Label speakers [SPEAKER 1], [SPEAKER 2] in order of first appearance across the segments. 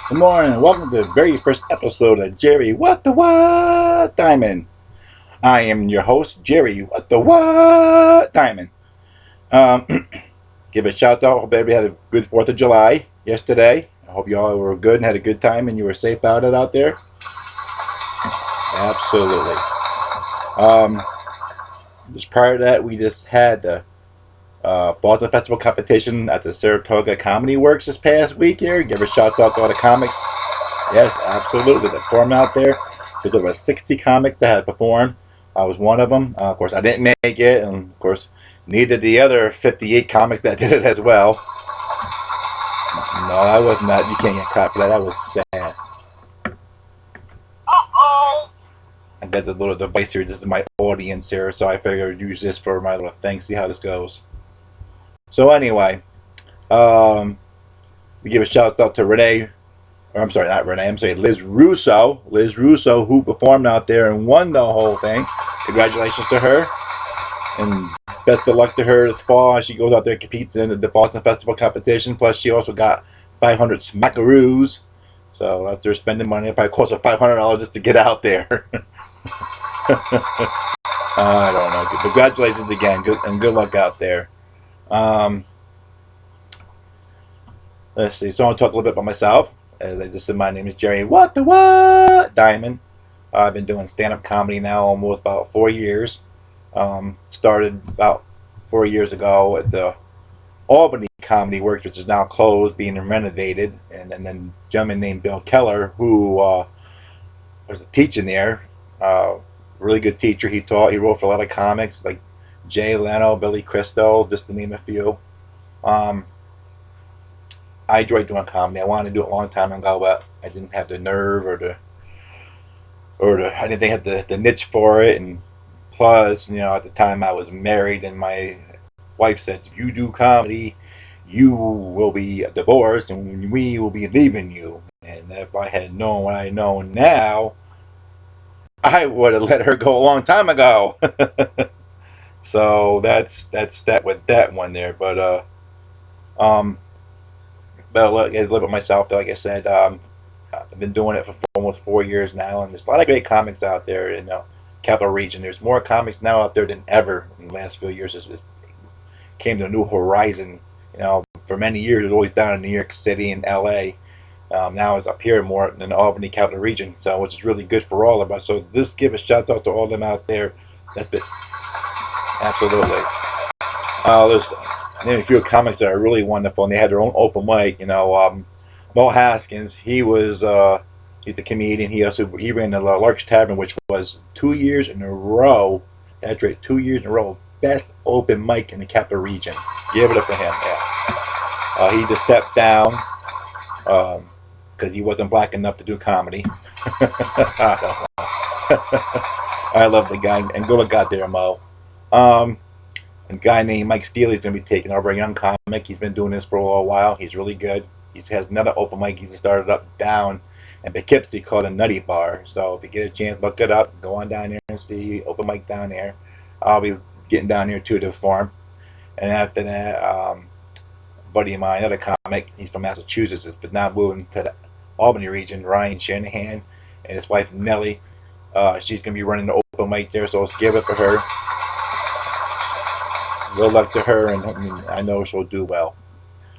[SPEAKER 1] Good morning, and welcome to the very first episode of Jerry What the What Dymond. I am your host, Jerry What the What Dymond. Um, give a shout out. Hope everybody had a good 4th of July yesterday. I hope you all were good and had a good time and you were safe out there. Absolutely. Um, just prior to that, we just had the Boston Festival competition at the Saratoga Comedy Works this past week here. Give a shout out to all the comics. Yes, absolutely. The perform out there. There's over 60 comics that had performed. I was one of them. Of course, I didn't make it, and of course, neither did the other 58 comics that did it as well. No, I was not. You can't get caught for that. That was sad. I got the little device here. This is my audience here, so I figured I'd use this for my little thing. See how this goes. So anyway, we give a shout out to Renee. Or I'm sorry, not Renee. I'm saying Liz Russo. Liz Russo, who performed out there and won the whole thing. Congratulations to her, and best of luck to her this fall. She goes out there and competes in the Boston Festival competition. Plus, she also got 500 smackaroos. So out there spending money, it probably costs her $500 just to get out there. I don't know. Congratulations again, and good luck out there. Um, let's see. So I'll talk a little bit about myself. As I just said, my name is Jerry What the What Dymond. I've been doing stand-up comedy now almost about 4 years. Started about 4 years ago at the Albany Comedy Works, which is now closed, being renovated. And then a gentleman named Bill Keller, who was teaching there. Really good teacher. He taught. He wrote for a lot of comics like Jay Leno, Billy Crystal, just to name a few. Um, I enjoyed doing comedy. I wanted to do it a long time ago, but I didn't have the nerve I didn't have the niche for it. And plus, at the time I was married, and my wife said, "If you do comedy, you will be divorced, and we will be leaving you." And if I had known what I know now, I would have let her go a long time ago. So that's that with that one there. Um, but a little bit myself, like I said, I've been doing it for almost 4 years now, and there's a lot of great comics out there in the capital region. There's more comics now out there than ever in the last few years. It came to a new horizon. For many years, it was always down in New York City and L.A. Now it's up here more in the Albany capital region, so which is really good for all of us. So just give a shout out to all of them out there. That's been absolutely. There's a few comics that are really wonderful, and they had their own open mic. Mo Haskins, he's a comedian. He ran the Lark's Tavern, which was 2 years in a row. That's right, 2 years in a row, best open mic in the capital region. Give it up for him. Yeah, he just stepped down because he wasn't black enough to do comedy. I love the guy, and good luck out there, Mo. Um, a guy named Mike Steele is going to be taking over, a young comic. He's been doing this for a little while. He's really good. He has another open mic he's started up down in Poughkeepsie called a Nutty Bar. So if you get a chance, look it up. Go on down there and see open mic down there. I'll be getting down here too to perform. And after that, a buddy of mine, another comic, he's from Massachusetts, but now moving to the Albany region, Ryan Shanahan, and his wife Nellie. She's going to be running the open mic there, so let's give it for her. Good luck to her, and I know she'll do well.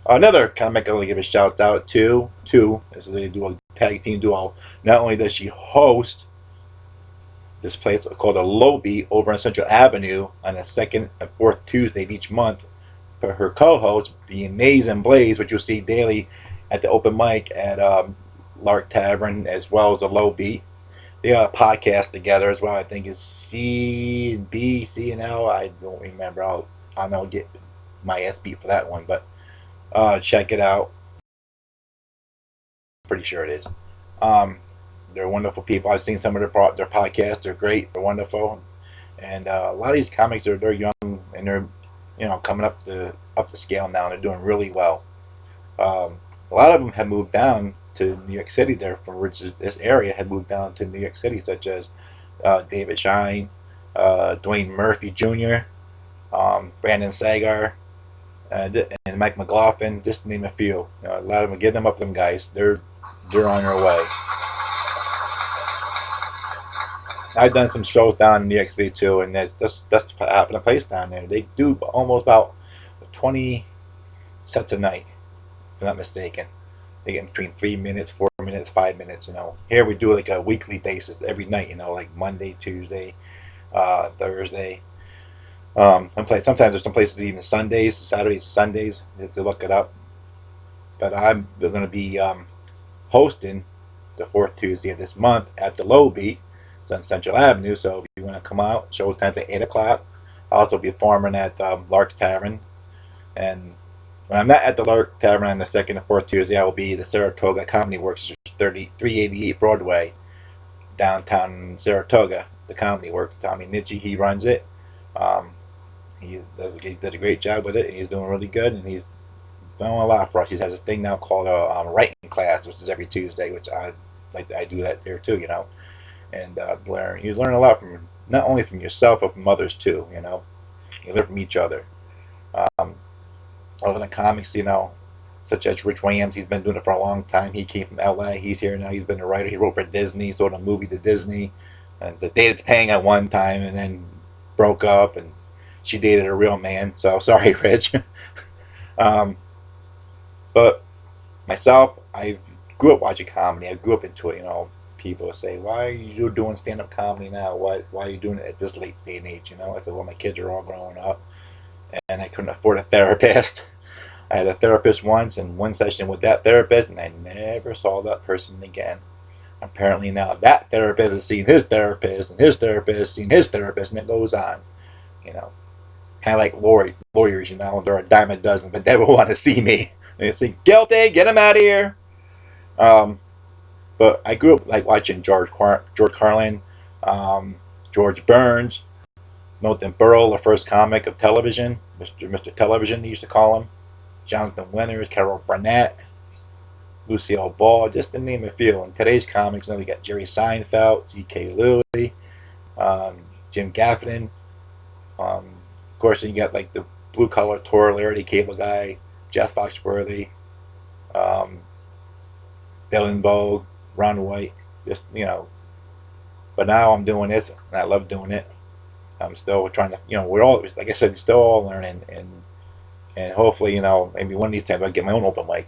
[SPEAKER 1] Another comic I'm going to give a shout out to, as they do a tag team duo. Not only does she host this place called the Low Beat over on Central Avenue on the second and fourth Tuesday of each month, for her co-host, the amazing Blaze, which you'll see daily at the open mic at Lark Tavern, as well as the Low Beat. They got a podcast together as well. I think it's C and B, C and L. I don't remember. I'll get my ass beat for that one, but check it out. Pretty sure it is. They're wonderful people. I've seen some of their podcasts. They're great. They're wonderful, and a lot of these comics they're young, and they're coming up the scale now. And they're doing really well. A lot of them have moved down to New York City. There from which this area had moved down to New York City, such as David Shine, Dwayne Murphy Jr., Brandon Sagar, and Mike McLaughlin, just to name a few. A lot of them, give them up, them guys. They're on their way. I've done some shows down in New York City too, and that's the place down there. They do almost about 20 sets a night, if I'm not mistaken. They get between 3 minutes, 4 minutes, 5 minutes. Here we do like a weekly basis every night. Like Monday, Tuesday, Thursday. Sometimes there's some places even Sundays, Saturdays, Sundays. You have to look it up. But I'm going to be hosting the fourth Tuesday of this month at the Low Beat. It's on Central Avenue. So if you want to come out, show time's at 8 o'clock. I'll also be performing at Lark Tavern. And when I'm not at the Lark Tavern on the second and fourth Tuesday, I will be at the Saratoga Comedy Works, 388 Broadway, downtown Saratoga. The Comedy Works. Tommy Nitchie, he runs it. He did a great job with it, and he's doing really good, and he's doing a lot for us. He has a thing now called a writing class, which is every Tuesday, which I do that there too, and you learn a lot from not only from yourself but from others too. You learn from each other. Other than comics, such as Rich Williams, he's been doing it for a long time. He came from LA. He's here now. He's been a writer. He wrote for Disney, sold a movie to Disney, and they dated Pang at one time, and then broke up, and she dated a real man. So sorry, Rich. um, but myself, I grew up watching comedy. I grew up into it. People say, "Why are you doing stand-up comedy now? Why are you doing it at this late stage age?" I said, "Well, my kids are all growing up, and I couldn't afford a therapist." I had a therapist once, and one session with that therapist, and I never saw that person again. Apparently now that therapist has seen his therapist, and his therapist has seen his therapist, and it goes on. You know, kind of like lawyers. They're a dime a dozen, but they never want to see me. They say, "Guilty, get him out of here." Um, but I grew up like watching George Carlin, George Burns, Milton Berle, the first comic of television, Mr. Television, they used to call him. Jonathan Winters, Carol Burnett, Lucille Ball, just to name a few. In today's comics, we got Jerry Seinfeld, Z.K. Louis, Jim Gaffigan. Of course, then you got like the blue collar tour, Larry the Cable Guy, Jeff Foxworthy, Bill and Vogue, Ron White. But now I'm doing this, and I love doing it. I'm still trying to, we're all, like I said, still all learning, and hopefully, maybe one of these times I'll get my own open mic,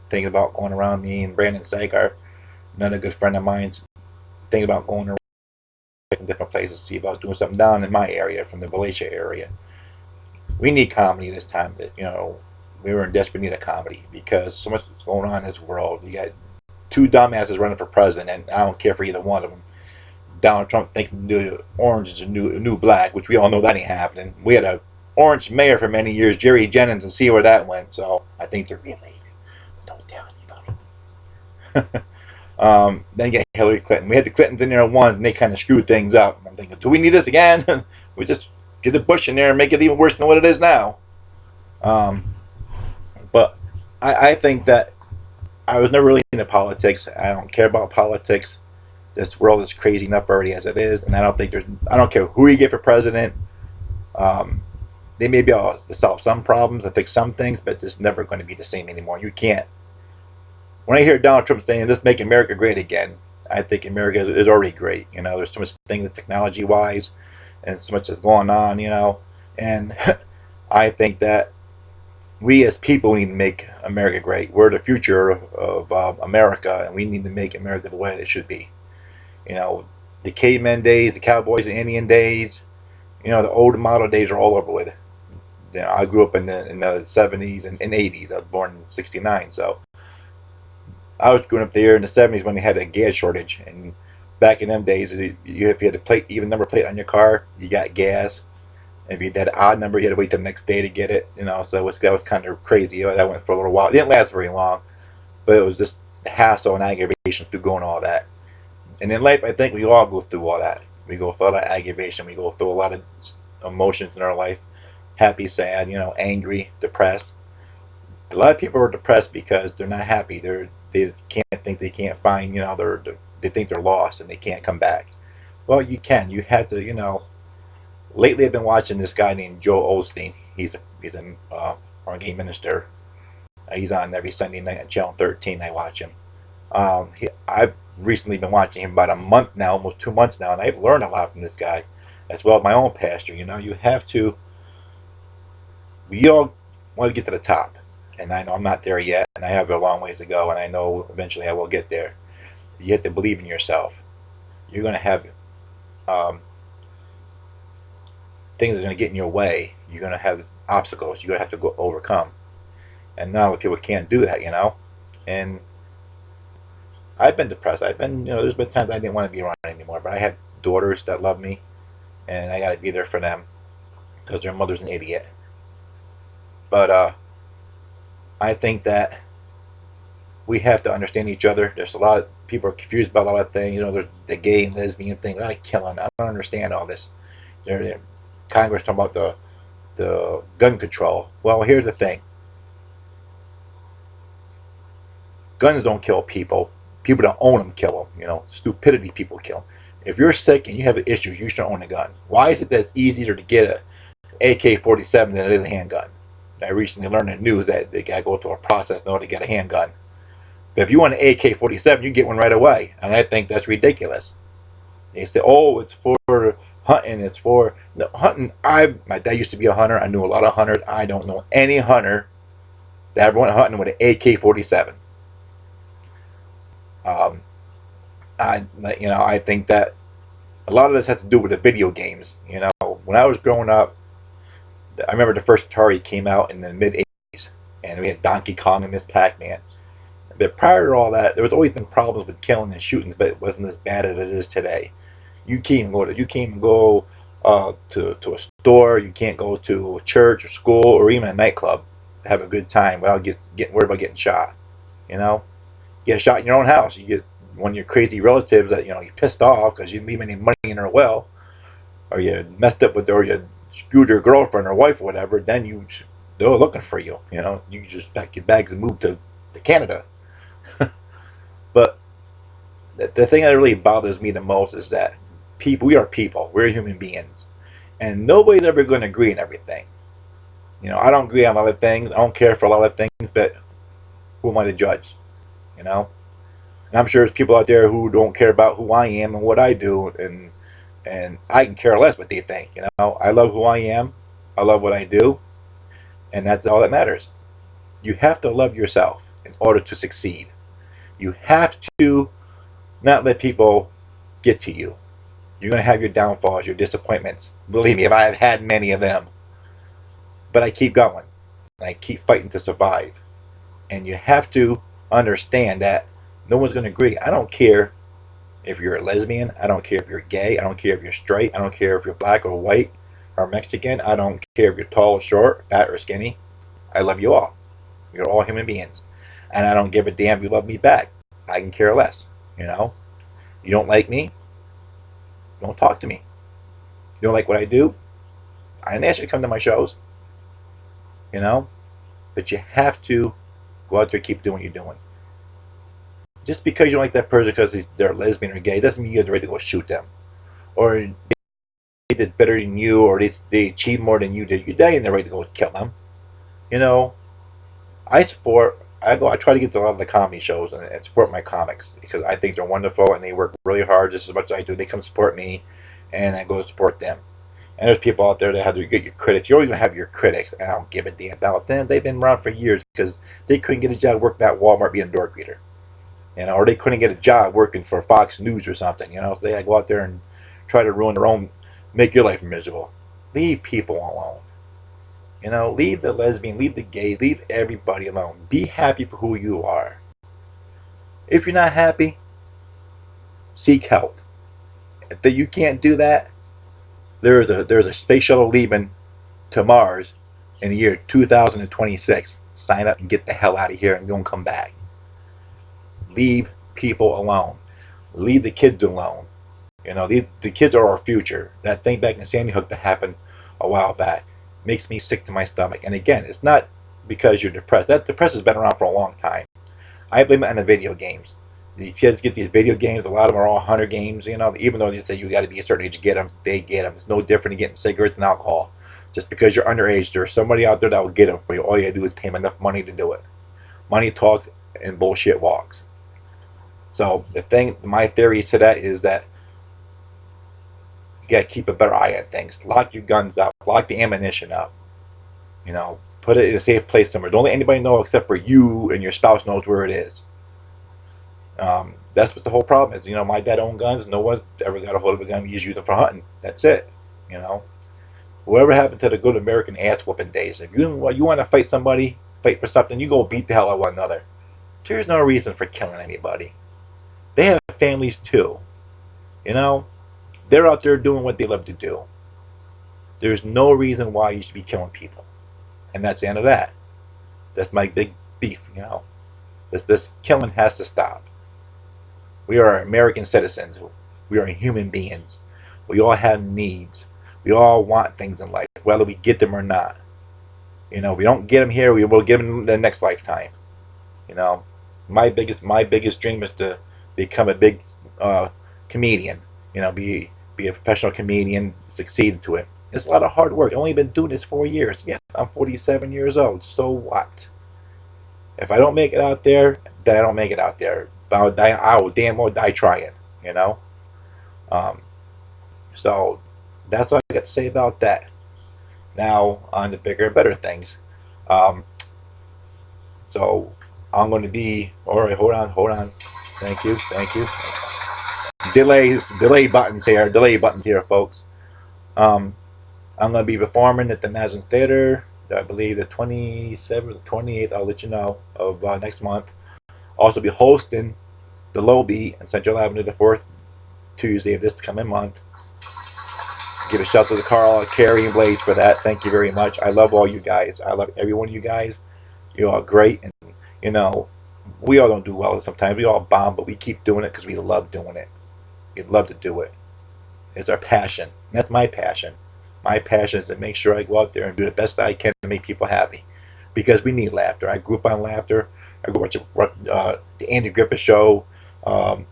[SPEAKER 1] thinking about going around. Me and Brandon Sagar, another good friend of mine's, thinking about going around different places, see about doing something down in my area, from the Valencia area. We need comedy this time. We were in desperate need of comedy because so much is going on in this world. You got two dumbasses running for president, and I don't care for either one of them. Donald Trump thinking the orange is a new black, which we all know that ain't happening. We had a orange mayor for many years, Jerry Jennings, and see where that went. So I think they're related. Don't tell anybody. Then you get Hillary Clinton. We had the Clintons in there once, and they kind of screwed things up. I'm thinking, do we need this again? We just get the Bush in there and make it even worse than what it is now. But I think that I was never really into politics. I don't care about politics. This world is crazy enough already as it is, and I don't care who you get for president. They may be able to solve some problems and fix some things, but it's never going to be the same anymore. You can't. When I hear Donald Trump saying, "Let's make America great again," I think America is already great. There's so much things technology-wise, and so much that's going on. And I think that we as people need to make America great. We're the future of America, and we need to make America the way it should be. The caveman days, the cowboys and Indian days, the old model days are all over with. I grew up in the 70s and 80s. I was born in '69, so I was growing up there in the '70s when they had a gas shortage. And back in them days, if you had a plate, even number plate on your car, you got gas. If you had an odd number, you had to wait the next day to get it. So that was kind of crazy. That went for a little while. It didn't last very long, but it was just hassle and aggravation through going all that. And in life, I think we all go through all that. We go through a lot of aggravation. We go through a lot of emotions in our life. Happy, sad, angry, depressed. A lot of people are depressed because they're not happy. They can't find, they think they're lost and they can't come back. Well, you can. You have to, lately I've been watching this guy named Joel Osteen. He's a ordained minister. He's on every Sunday night on Channel 13. I watch him. I've recently been watching him about a month now, almost 2 months now, and I've learned a lot from this guy, as well as my own pastor. You know, you have to. We all want to get to the top, and I know I'm not there yet, and I have a long ways to go, and I know eventually I will get there. You have to believe in yourself. You're going to have um, things that are going to get in your way. You're going to have obstacles you're going to have to go overcome. And now people can't do that, you know. And I've been depressed. There's been times I didn't want to be around anymore. But I have daughters that love me, and I got to be there for them because their mother's an idiot. But I think that we have to understand each other. There's a lot of people are confused about a lot of things. You know, there's the gay and lesbian thing, a lot of killing. I don't understand all this. Congress talking about the gun control. Well, here's the thing. Guns don't kill people. People that own them kill them. You know, stupidity people kill them. If you're sick and you have issues, you should own a gun. Why is it that it's easier to get a AK-47 than it is a handgun? I recently learned in the news that they got to go through a process in order to get a handgun. But if you want an AK-47, you can get one right away. And I think that's ridiculous. They say, oh, it's for hunting. It's for no, hunting. My dad used to be a hunter. I knew a lot of hunters. I don't know any hunter that ever went hunting with an AK-47. I think that a lot of this has to do with the video games. You know, when I was growing up, I remember the first Atari came out in the mid-'80s, and we had Donkey Kong and Miss Pac-Man. But prior to all that, there was always been problems with killing and shooting, but it wasn't as bad as it is today. You can't even go to a store. You can't go to a church or school or even a nightclub to have a good time without getting worried about getting shot. You know, you get shot in your own house. You get one of your crazy relatives that you pissed off because you didn't leave any money in her will, or you messed up with her, or you screwed your girlfriend or wife or whatever. Then they're looking for you. You know, you just pack your bags and move to Canada. But the thing that really bothers me the most is that we are people. We're human beings. And nobody's ever going to agree on everything. You know, I don't agree on a lot of things. I don't care for a lot of things, but who am I to judge? You know? And I'm sure there's people out there who don't care about who I am and what I do, and I can care less what they think. You know, I love who I am. I love what I do. And that's all that matters. You have to love yourself in order to succeed. You have to not let people get to you. You're going to have your downfalls, your disappointments. Believe me, I've had many of them. But I keep going. And I keep fighting to survive. And you have to understand that no one's going to agree. I don't care if you're a lesbian. I don't care if you're gay. I don't care if you're straight. I don't care if you're black or white or Mexican. I don't care if you're tall or short, fat or skinny. I love you all. You're all human beings. And I don't give a damn if you love me back. I can care less. You know? You don't like me? Don't talk to me. You don't like what I do? I didn't ask you to come to my shows. You know? But you have to go out there and keep doing what you're doing. Just because you don't like that person because they're lesbian or gay doesn't mean you're ready to go shoot them. Or they did better than you, or they achieved more than you did. You're dying, they're ready to go kill them. You know? I try to get to a lot of the comedy shows and support my comics because I think they're wonderful and they work really hard just as much as I do. They come support me, and I go support them. And there's people out there that have your critics. You're always going to have your critics, and I don't give a damn about them. They've been around for years because they couldn't get a job working at Walmart being a door greeter. You know, or they couldn't get a job working for Fox News or something. You know, so they go out there and try to ruin their own, make your life miserable. Leave people alone. You know, leave the lesbian, leave the gay, leave everybody alone. Be happy for who you are. If you're not happy, seek help. If you can't do that, there's a space shuttle leaving to Mars in the year 2026. Sign up and get the hell out of here and don't come back. Leave people alone. Leave the kids alone. You know, the kids are our future. That thing back in Sandy Hook that happened a while back makes me sick to my stomach. And again, it's not because you're depressed. That depression has been around for a long time. I blame it on the video games. The kids get these video games. A lot of them are all hunter games. You know, even though they say you got to be a certain age to get them, they get them. It's no different than getting cigarettes and alcohol. Just because you're underage, there's somebody out there that will get them for you. All you gotta do is pay them enough money to do it. Money talks and bullshit walks. So my theory to that is that you gotta keep a better eye on things. Lock your guns up. Lock the ammunition up. Put it in a safe place somewhere. Don't let anybody know except for you and your spouse knows where it is. That's what the whole problem is. My dad owned guns. No one ever got a hold of a gun. We just used them for hunting. That's it. Whatever happened to the good American ass whooping days? If you want to fight somebody, fight for something, you go beat the hell out of one another. There's no reason for killing anybody. They have families too. They're out there doing what they love to do. There's no reason why you should be killing people. And that's the end of that. That's my big beef, This killing has to stop. We are American citizens. We are human beings. We all have needs. We all want things in life, whether we get them or not. We don't get them here, we will get them in the next lifetime. My biggest dream is to become a big comedian. Be a professional comedian, succeed to it. It's a lot of hard work. I've only been doing this 4 years. Yes, I'm 47 years old. So what? If I don't make it out there, then I don't make it out there. But I will damn well die trying. So that's what I got to say about that. Now on the bigger and better things. So I'm going to be. All right, hold on. Thank you. Delay buttons here, folks. I'm going to be performing at the Madison Theater, I believe the 27th or 28th, I'll let you know, of next month. Also be hosting the Low Beat in Central Avenue the 4th Tuesday of this coming month. Give a shout out to Carl, Carrie, and Blaze for that. Thank you very much. I love all you guys. I love every one of you guys. You're all great. And, we all don't do well sometimes. We all bomb, but we keep doing it because we love doing it. We love to do it. It's our passion. And that's my passion. My passion is to make sure I go out there and do the best I can to make people happy. Because we need laughter. I grew up on laughter. I grew up watching the Andy Griffith Show. I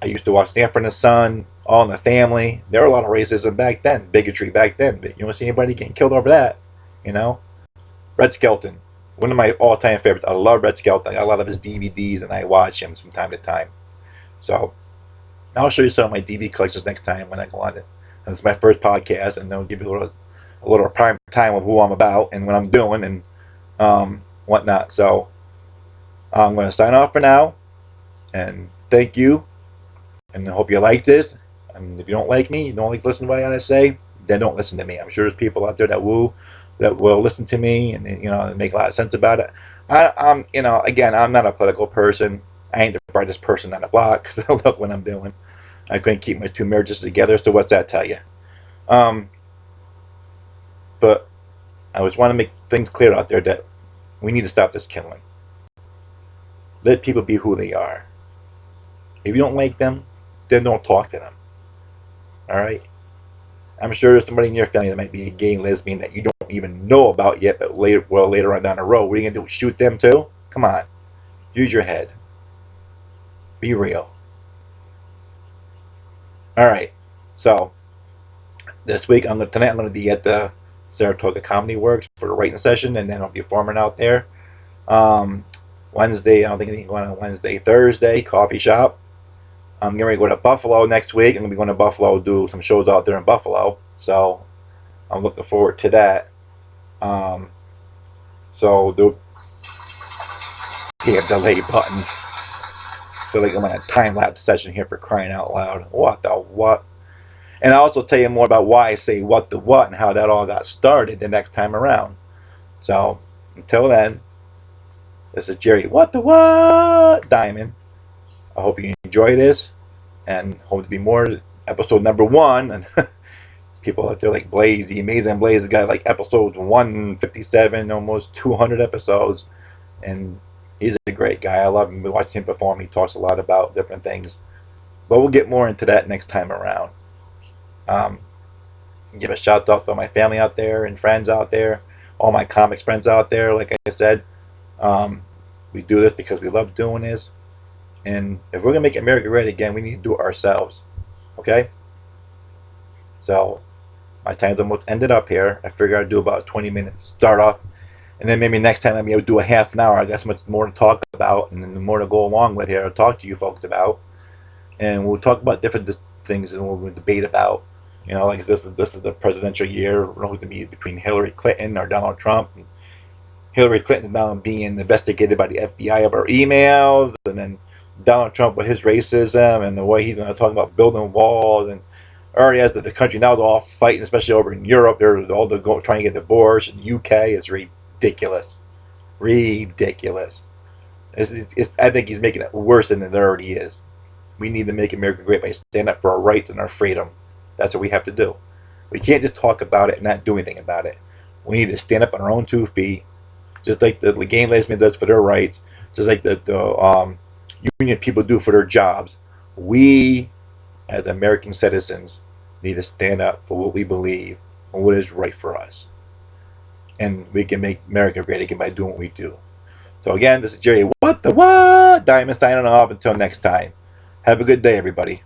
[SPEAKER 1] used to watch Stanford and the Son, All in the Family. There were a lot of racism back then, bigotry back then. But you don't see anybody getting killed over that. Red Skelton, one of my all-time favorites. I love Red Skelton. I got a lot of his DVDs, and I watch him from time to time. So I'll show you some of my DVD collections next time when I go on it. And it's my first podcast, and I'll give you a little prime time of who I'm about and what I'm doing and whatnot. So I'm going to sign off for now, and thank you, and I hope you like this. And if you don't like me, you don't like listening to what I gotta say, then don't listen to me. I'm sure there's people out there that will listen to me and make a lot of sense about it. I'm again, I'm not a political person. I ain't the brightest person on the block because I look what I'm doing. I couldn't keep my two marriages together, so what's that tell you? But I just want to make things clear out there that we need to stop this killing. Let people be who they are. If you don't like them, then don't talk to them. Alright? I'm sure there's somebody in your family that might be a gay lesbian that you don't even know about yet, but later on down the road, what are you going to do? Shoot them too? Come on. Use your head. Be real. Alright. So, this week, tonight I'm going to be at the Saratoga Comedy Works for the writing session, and then I'll be performing out there. Wednesday, I don't think anything going on Wednesday. Thursday, coffee shop. I'm going to go to Buffalo next week. I'm going to be going to Buffalo, do some shows out there in Buffalo. So, I'm looking forward to that. So, the damn delay buttons. I feel like I'm in a time-lapse session here for crying out loud. What the what? And I'll also tell you more about why I say what the what and how that all got started the next time around. So, until then, this is Jerry, what the what, Dymond. I hope you enjoy this, and hope to be more episode number 1. And people out there like Blaze, the amazing Blaze, got like episodes 157, almost 200 episodes, and he's a great guy. I love him. We watched him perform. He talks a lot about different things, but we'll get more into that next time around. Give a shout out to all my family out there and friends out there, all my comics friends out there. Like I said, we do this because we love doing this. And if we're going to make America great again, we need to do it ourselves. Okay? So, My time's almost ended up here. I figure I'd do about 20 minutes start off, and then maybe next time I'll be able to do a half an hour. I got so much more to talk about, and then more to go along with here. I'll talk to you folks about, and we'll talk about different things, and we'll debate about. Like this is the presidential year. Who's going to be between Hillary Clinton or Donald Trump. Hillary Clinton now being investigated by the FBI of her emails, and then Donald Trump with his racism and the way he's going to talk about building walls, and already as the country now they're all fighting, especially over in Europe. They're all trying to get divorced. In the UK, it's ridiculous, ridiculous. I think he's making it worse than it already is. We need to make America great by standing up for our rights and our freedom. That's what we have to do. We can't just talk about it and not do anything about it. We need to stand up on our own 2 feet, just like the game layman does for their rights, just like the union people do for their jobs. We, as American citizens, need to stand up for what we believe and what is right for us. And we can make America great again by doing what we do. So again, this is Jerry. What the what? Dymond signing off. Until next time. Have a good day, everybody.